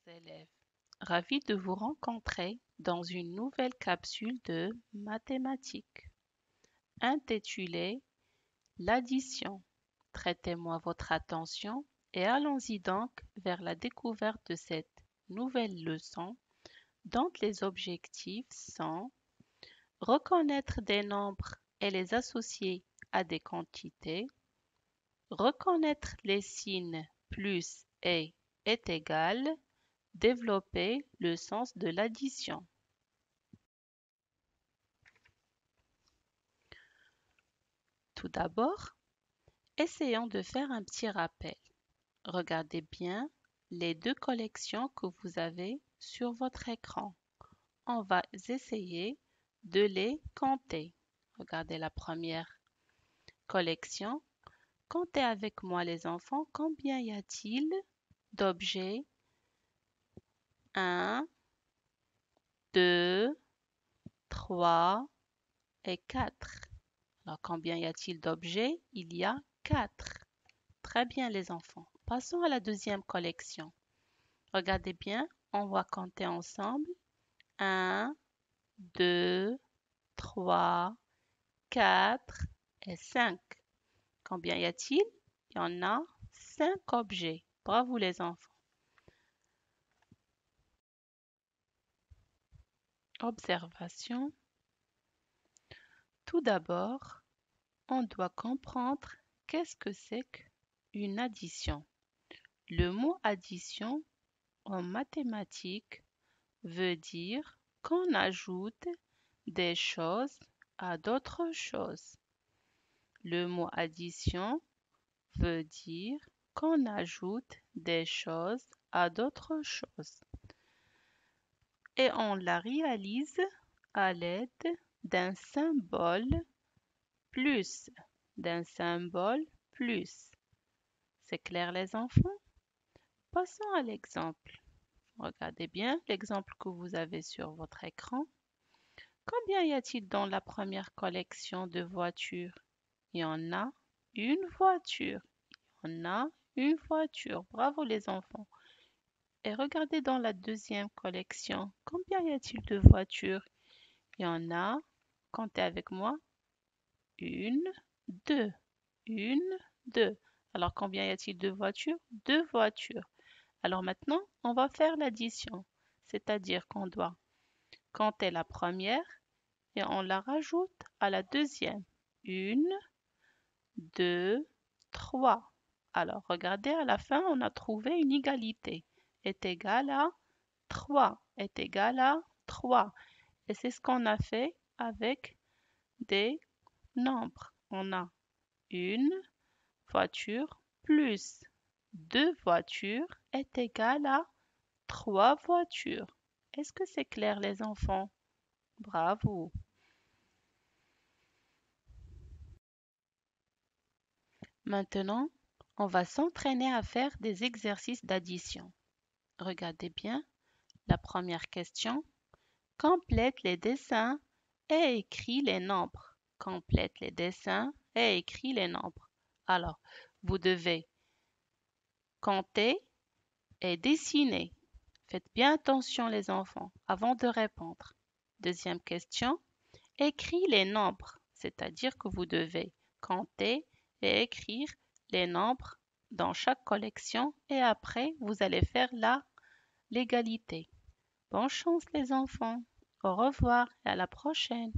élèves, ravi de vous rencontrer dans une nouvelle capsule de mathématiques intitulée l'addition. Prêtez-moi votre attention et allons-y donc vers la découverte de cette nouvelle leçon dont les objectifs sont reconnaître des nombres et les associer à des quantités, reconnaître les signes plus et est égal, développer le sens de l'addition. Tout d'abord, essayons de faire un petit rappel. Regardez bien les deux collections que vous avez sur votre écran. On va essayer de les compter. Regardez la première collection. Comptez avec moi les enfants, combien y a-t-il d'objets? 1, 2, 3 et 4. Alors, combien y a-t-il d'objets? Il y a 4. Très bien, les enfants. Passons à la deuxième collection. Regardez bien, on va compter ensemble. 1, 2, 3, 4 et 5. Combien y a-t-il? Il y en a 5 objets. Bravo, les enfants. Observation. Tout d'abord, on doit comprendre qu'est-ce que c'est qu'une addition. Le mot addition en mathématiques veut dire qu'on ajoute des choses à d'autres choses. Le mot addition veut dire qu'on ajoute des choses à d'autres choses. Et on la réalise à l'aide d'un symbole plus. D'un symbole plus. C'est clair, les enfants? Passons à l'exemple. Regardez bien l'exemple que vous avez sur votre écran. Combien y a-t-il dans la première collection de voitures? Il y en a une voiture. Il y en a une voiture. Bravo, les enfants. Et regardez dans la deuxième collection. Combien y a-t-il de voitures? Il y en a, comptez avec moi, une, deux. Une, deux. Alors, combien y a-t-il de voitures? Deux voitures. Alors maintenant, on va faire l'addition. C'est-à-dire qu'on doit compter la première et on la rajoute à la deuxième. Une, deux, trois. Alors, regardez, à la fin, on a trouvé une égalité. Est égal à 3. Est égal à 3. Et c'est ce qu'on a fait avec des nombres. On a une voiture plus deux voitures est égal à 3 voitures. Est-ce que c'est clair, les enfants? Bravo. Maintenant, on va s'entraîner à faire des exercices d'addition. Regardez bien la première question. Complète les dessins et écris les nombres. Complète les dessins et écris les nombres. Alors, vous devez compter et dessiner. Faites bien attention, les enfants, avant de répondre. Deuxième question. Écris les nombres, c'est-à-dire que vous devez compter et écrire les nombres dans chaque collection et après, vous allez faire l'égalité. Bonne chance, les enfants. Au revoir et à la prochaine.